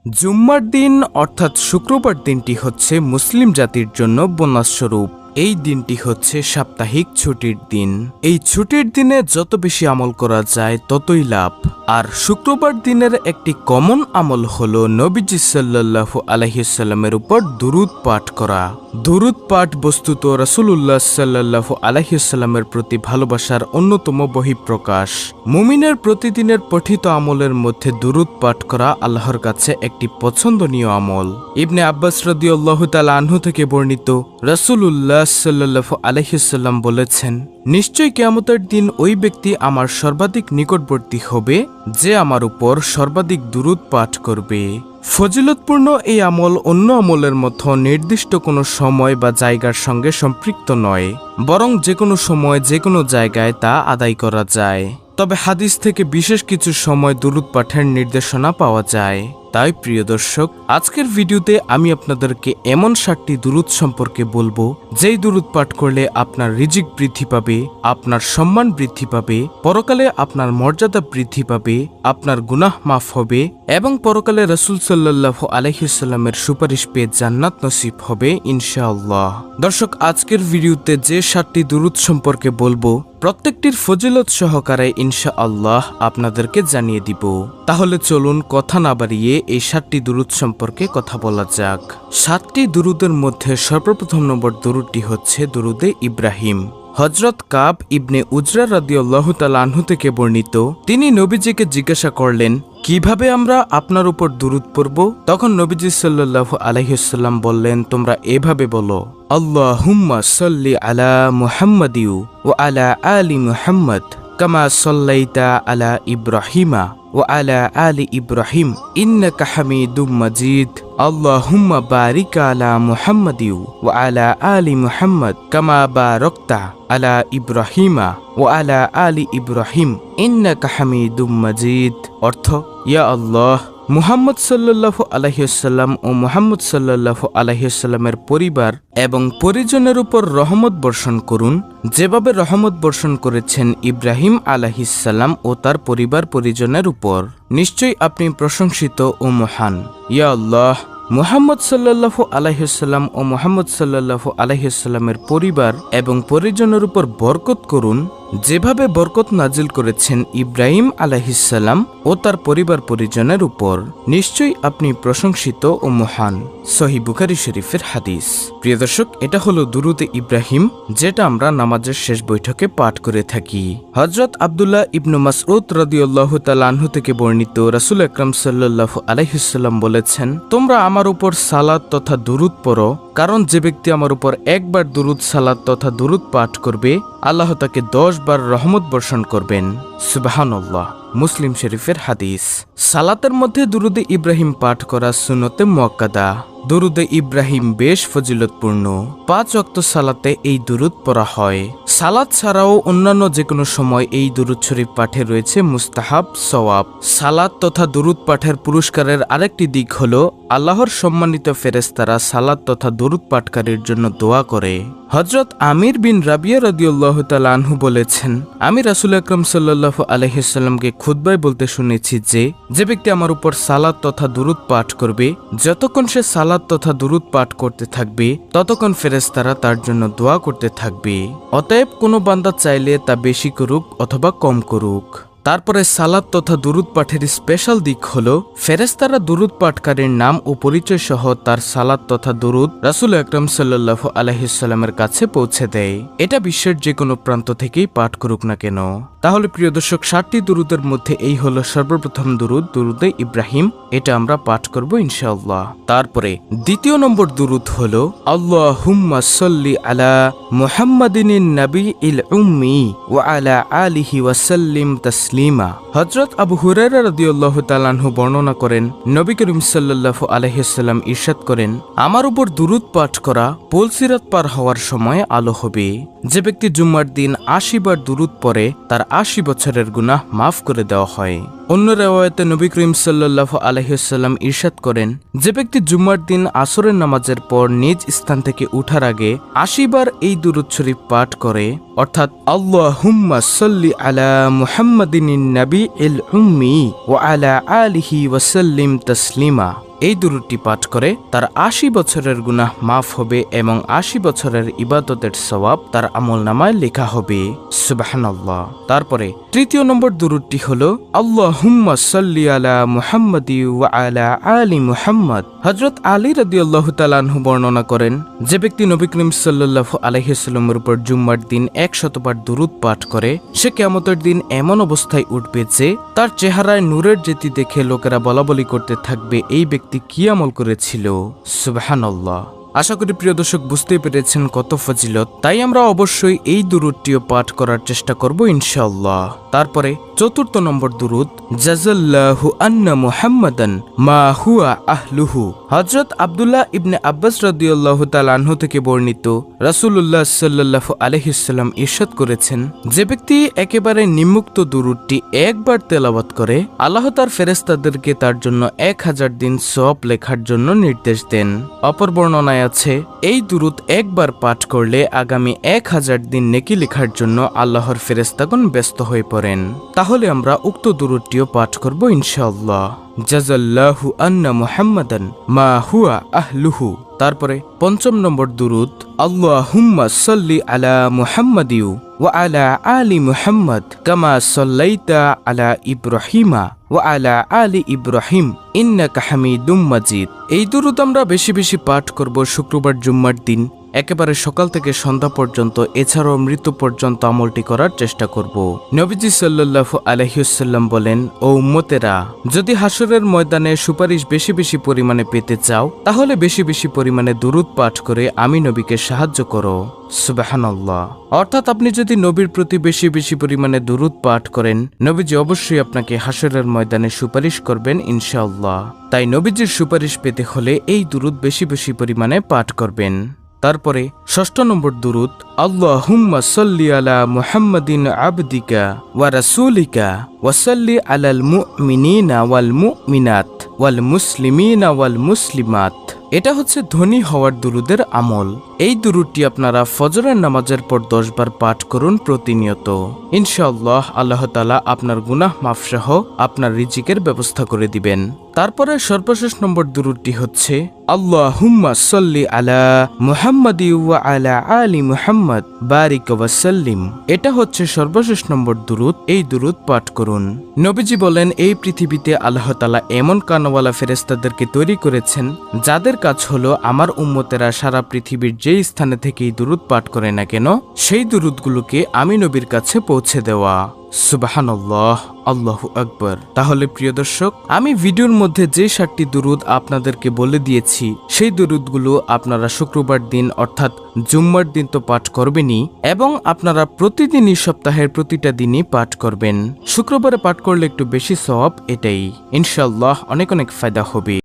জুম্মার দিন অর্থাৎ শুক্রবার দিনটি হচ্ছে মুসলিম জাতির জন্য বোনাস স্বরূপ। এই দিনটি হচ্ছে সাপ্তাহিক ছুটির দিন। এই ছুটির দিনে যত বেশি আমল করা যায় ততই লাভ। আর শুক্রবার দিনের একটি কমন আমল হলো নবীজি সাল্লাল্লাহু আলাইহি সাল্লামের উপর দুরূদ পাঠ করা। দুরূদ পাঠ বস্তুত রাসূলুল্লাহ সাল্লাল্লাহু আলাইহি সাল্লামের প্রতি ভালোবাসার অন্যতম বহিঃপ্রকাশ। মুমিনের প্রতিদিনের পঠিত আমলের মধ্যে দুরূদ পাঠ করা আল্লাহর কাছে একটি পছন্দনীয় আমল। ইবনে আব্বাস রাদিয়াল্লাহু তাআলা আনহু থেকে বর্ণিত, রাসূলুল্লাহ সাল্লাল্লাহু আলাইহি সাল্লাম বলেছেন, নিশ্চয় কিয়ামতের দিন ওই ব্যক্তি আমার সর্বাধিক নিকটবর্তী হবে যে আমার উপর সর্বাধিক দুরূদ পাঠ করবে। ফজিলতপূর্ণ এই আমল অন্য আমলের মতো নির্দিষ্ট কোনো সময় বা জায়গার সঙ্গে সম্পৃক্ত নয়, বরং যে কোনো সময় যে কোনো জায়গায় তা আদায় করা যায়। তবে হাদিস থেকে বিশেষ কিছু সময় দুরূদ পাঠের নির্দেশনা পাওয়া যায়। তাই প্রিয় দর্শক, আজকের ভিডিওতে আমি আপনাদেরকে এমন 7টি দুরূদ সম্পর্কে বলবো যেই দুরূদ পাঠ করলে আপনার রিজিক বৃদ্ধি পাবে, আপনার সম্মান বৃদ্ধি পাবে, পরকালে আপনার মর্যাদা বৃদ্ধি পাবে, আপনার গুনাহ মাফ হবে এবং পরকালে রাসূল সাল্লাল্লাহু আলাইহি সাল্লামের সুপারিশ পেয়ে জান্নাত নসিব হবে ইনশাআল্লাহ। দর্শক, আজকের ভিডিওতে যে 7টি দুরূদ সম্পর্কে বলবো প্রত্যেকটির ফজিলত সহকারে ইনশাআল্লাহ আপনাদেরকে জানিয়ে দিব। তাহলে চলুন কথা না বাড়িয়ে এই 7টি দুরূদ সম্পর্কে কথা বলা যাক। 7টি দুরূদের মধ্যে সর্বপ্রথম নম্বর দুরূদটি হচ্ছে দুরূদে ইব্রাহিম। হযরত কাব ইবনে উজরা রাদিয়াল্লাহু তাআলা আনহু থেকে বর্ণিত, তিনি নবীজিকে জিজ্ঞাসা করলেন, কিভাবে আমরা আপনার উপর দুরূদ পড়ব? তখন নবীজি সাল্লাল্লাহু আলাইহি ওয়াসাল্লাম বললেন, তোমরা এভাবে বলো, আল্লাহুম্মা সাল্লি আলা মুহাম্মাদিউ ওয়া আলা আলি মুহাম্মাদ কামা সাল্লাইতা আলা ইব্রাহিমা ওয়া আলা আলি ইব্রাহিম ইন্নাকা হামিদুম মাজিদ। আল্লাহুম্মা বারিক আলা মুহাম্মাদিউ ওয়া আলা আলি মুহাম্মাদ কামা বারাকতা আলা ইব্রাহিমা ওয়া আলা আলি ইব্রাহিম ইন্নাকা হামিদুম মাজিদ। অর্থ, ইয়া আল্লাহ, মুহাম্মদ সাল্লাল্লাহু আলাইহি ওয়াসাল্লাম ও মুহাম্মদ সাল্লাল্লাহু আলাইহি ওয়াসাল্লামের পরিবার এবং পরিজনের উপর রহমত বর্ষণ করুন, যেভাবে রহমত বর্ষণ করেছেন ইব্রাহিম আলাইহিস সালাম ও তার পরিবার পরিজনের উপর। নিশ্চয়ই আপনি প্রশংসিত ও মহান। ইয়া আল্লাহ, মুহাম্মদ সাল্লাল্লাহু আলাইহি ওয়াসাল্লাম ও মুহাম্মদ সাল্লাল্লাহু আলাইহি ওয়াসাল্লামের পরিবার এবং পরিজনের উপর বরকত করুন, যেভাবে বরকত নাজিল করেছেন ইব্রাহিম আলাইহিস সালাম ও তার পরিবার পরিজনের উপর। নিশ্চয়ই আপনি প্রশংসিত ও মহান। সহিহ বুখারী শরীফের হাদিস। প্রিয় দর্শক, এটা হলো দুরূদে ইব্রাহিম, যেটা আমরা নামাজের শেষ বৈঠকে পাঠ করে থাকি। হযরত আব্দুল্লাহ ইবনু মাসউদ রাদিয়াল্লাহু তাআলা আনহু থেকে বর্ণিত, রাসূল আকরাম সাল্লাল্লাহু আলাইহি ওয়াসাল্লাম বলেছেন, তোমরা আমার উপর সালাত তথা দুরূদ পড়ো, কারণ যে ব্যক্তি আমার উপর একবার দুরূদ সালাত তথা দুরূদ পাঠ করবে, আল্লাহ তাকে 10 বার রহমত বর্ষণ করবেন। সুবহানাল্লাহ। মুসলিম শরীফের হাদিস। সালাতের মধ্যে দুরূদে ইব্রাহিম পাঠ করা সুন্নতে মুআক্কাদা। দুরূদে ইব্রাহিম বেশ ফজিলতপূর্ণ। 5 ওয়াক্ত সালাতে এই দুরূদ পড়া হয়। সালাত ছাড়াও অন্যান্য যে কোনো সময় এই দুরূদ শরীফ পাঠে রয়েছে মুস্তাহাব সওয়াব। সালাত তথা দুরূদ পাঠের পুরস্কারের আরেকটি দিক হলো আল্লাহর সম্মানিত ফেরেশতারা সালাত তথা দুরূদ পাঠকারীর জন্য দোয়া করে। হযরত আমির বিন রাবিয়া রাদিয়াল্লাহু তাআলা আনহু বলেছেন, আমি রাসূল আকরাম সাল্লাল্লাহু আলাইহি ওয়াসাল্লামকে খুতবায় বলতে শুনেছি যে ব্যক্তি আমার উপর সালাত তথা দুরূদ পাঠ করবে, যতক্ষণ সে সালাত তথা দুরূদ পাঠ করতে থাকবে ততক্ষণ ফেরেশতারা তার জন্য দোয়া করতে থাকবে। অতএব কোনো বান্দা চাইলে তা বেশি করুক অথবা কম করুক। তারপরে সালাত তথা দুরূদ পাঠের স্পেশাল দিক হলো ফেরেশতারা দুরূদ পাঠকারীর নাম ও পরিচয় সহ তার সালাত তথা দুরূদ রাসূল আকরাম সাল্লাল্লাহু আলাইহি ওয়াসাল্লামের কাছে পৌঁছে দেয়। এটা বিশ্বের যে কোনো প্রান্ত থেকেই পাঠ করুক না কেন। তাহলে প্রিয় দর্শক, 7টি দুরূদের মধ্যে এই হলো সর্বপ্রথম দুরূদ, দুরূদে ইব্রাহিম। এটা আমরা পাঠ করব ইনশাআল্লাহ। তারপরে দ্বিতীয় নম্বর দুরূদ হলো আল্লাহুম্মা সাল্লি আলা মুহাম্মাদিনিন নাবিয়িল উম্মি ওয়া আলা আলিহি ওয়া সাল্লিম তাসলিমা। হযরত আবু হুরায়রা রাদিয়াল্লাহু তাআলা আনহু বর্ণনা করেন, নবী করিম সাল্লাল্লাহু আলাইহি ওয়াসাল্লাম ইরশাদ করেন, আমার উপর দুরূদ পাঠ করা পুলসিরাত পার হওয়ার সময় আলো হবে। যে ব্যক্তি জুম্মার দিন 80 বার দুরূদ পড়ে তার 80 বছরের গুনাহ মাফ করে দেওয়া হয়। অন্য রিওয়ায়াতে নবী করিম সাল্লাল্লাহু আলাইহি ওয়াসাল্লাম ইরশাদ করেন, যে ব্যক্তি জুম্মার দিন আসরের নামাজের পর নিজ স্থান থেকে উঠার আগে 80 বার এই দুরূদ শরীফ পাঠ করে, অর্থাৎ আল্লাহুম্মা সাল্লি আলা মুহাম্মাদিনিন নাবিয়িল উম্মি ওয়া আলা আলিহি ওয়া সাল্লিম তাসলিমা, এই দুরূদটি পাঠ করে তার ৮০ বছরের গুনাহ মাফ হবে এবং ৮০ বছরের ইবাদতের সওয়াব তার আমলনামায় লেখা হবে। সুবহানাল্লাহ। তারপরে তৃতীয় নম্বর দুরূদটি হলো আল্লাহুম্মা সাল্লি আলা মুহাম্মাদি ওয়া আলা আলি মুহাম্মাদ। হযরত আলী রাদিয়াল্লাহু তাআলা আনহু বর্ণনা করেন, যে ব্যক্তি নবী করিম সাল্লাল্লাহু আলাইহি ওয়াসাল্লামের উপর জুম্মার দিন ১০০ বার দুরূদ পাঠ করে সে কিয়ামতের দিন এমন অবস্থায় উঠবে যে তার চেহারায় নূরের জ্যোতি দেখে লোকেরা বলাবলি করতে থাকবে, এই ব্যক্তি কি আমল করেছিল। সুবহানাল্লাহ। আশা করি প্রিয় দর্শক বুঝতে পেরেছেন কত ফজিলত, তাই আমরা অবশ্যই এই দুরূদটিও পাঠ করার চেষ্টা করব ইনশাআল্লাহ। তারপরে চতুর্থ নম্বর দুরূদ, জাযাল্লাহু আন্না মুহাম্মাদান মা হুয়া আহলুহু। হযরত আব্দুল্লাহ ইবনে আব্বাস রাদিয়াল্লাহু তাআলা আনহু থেকে বর্ণিত, রাসূলুল্লাহ সাল্লাল্লাহু আলাইহি ওয়াসাল্লাম ইরশাদ করেছেন, যে ব্যক্তি একেবারে নিম্মুক্ত দুরূদটি একবার তেলাওয়াত করে আল্লাহ তার ফেরেশতাদেরকে তার জন্য ১০০০ দিন সওয়াব লেখার জন্য নির্দেশ দেন। অপর বর্ণনায় আছে, এই দুরূদ একবার পাঠ করলে আগামী ১০০০ দিন নেকি লেখার জন্য আল্লাহর ফেরেশতাগণ ব্যস্ত হয়ে পড়েন। তাহলে আমরা উক্ত দুরূদটিও পাঠ করব ইনশাআল্লাহ। জাযাল্লাহু আন্না মুহাম্মাদান মা হুয়া আহলুহু। তারপরে পঞ্চম নম্বর দুরূদ, আল্লাহুম্মা সাল্লি আলা মুহাম্মাদি ওয়া আলা আলি মুহাম্মাদ কামা সাল্লাইতা আলা ইব্রাহিমা ওয়া আলা আলি ইব্রাহিম ইন্নাকা হামিদুম মাজিদ। এই দুরূদ আমরা বেশি বেশি পাঠ করব শুক্রবার জুম্মার দিন একেবারে সকাল থেকে সন্ধ্যা পর্যন্ত, এছাড়াও মৃত্যু পর্যন্ত আমলটি করার চেষ্টা করব। নবীজি সাল্লাল্লাহু আলাইহি ওয়াসাল্লাম বলেন, ও উম্মতেরা, যদি হাসরের ময়দানে সুপারিশ বেশি বেশি পরিমাণে পেতে চাও তাহলে বেশি বেশি পরিমাণে দুরূদ পাঠ করে আমি নবীকে সাহায্য করো। সুবহানাল্লাহ। অর্থাৎ আপনি যদি নবীর প্রতি বেশি বেশি পরিমাণে দুরূদ পাঠ করেন, নবীজি অবশ্যই আপনাকে হাসরের ময়দানে সুপারিশ করবেন ইনশাআল্লাহ। তাই নবীজির সুপারিশ পেতে হলে এই দুরূদ বেশি বেশি পরিমাণে পাঠ করবেন। তারপরে ষষ্ঠ নম্বর দুরূদ, আল্লাহুম্মা সাল্লি আলা মুহাম্মাদিন আবদিকা ওয়া রাসূলিকা ওয়া সাল্লি আলাল মুমিনিনা ওয়াল মুমিনাত ওয়াল মুসলিমিনা ওয়াল মুসলিমাত। এটা হচ্ছে ধনী হওয়ার দুরূদের আমল। এই দুরূদটি আপনারা ফজরের নামাজের পর ১০ বার পাঠ করুন প্রতিনিয়ত। ইনশাআল্লাহ আল্লাহ তাআলা আপনার গুনাহ মাফ সহ আপনার রিজিকের ব্যবস্থা করে দিবেন। তারপরে সর্বশেষ নম্বর দুরূদটি হচ্ছে আল্লাহুম্মা সাল্লি আলা মুহাম্মাদি ওয়া আলা আলি মুহাম্মাদ বারিক ওয়া সাল্লিম। এটা হচ্ছে সর্বশেষ নম্বর দুরূদ। এই দুরূদ পাঠ করুন। নবীজি বলেন, এই পৃথিবীতে আল্লাহ তাআলা এমন কানওয়ালা ফেরেশতাদেরকে তৈরি করেছেন যাদের কাজ হলো আমার উম্মতেরা সারা পৃথিবীর যেই স্থানে থেকেই দুরূদ পাঠ করে না কেন সেই দুরূদগুলোকে আমি নবীর কাছে পৌঁছে দেওয়া। সুবহানাল্লাহ, আল্লাহু আকবার। তাহলে প্রিয় দর্শক, আমি ভিডিওর মধ্যে যে 7টি দুরূদ আপনাদেরকে বলে দিয়েছি সেই দুরূদগুলো আপনারা শুক্রবার দিন অর্থাৎ জুম্মার দিন তো পাঠ করবেনই, এবং আপনারা প্রতিদিনই সপ্তাহের প্রতিটা দিনই পাঠ করবেন। শুক্রবারে পাঠ করলে একটু বেশি সওয়াব, এটাই ইনশাআল্লাহ অনেক অনেক ফায়দা হবে।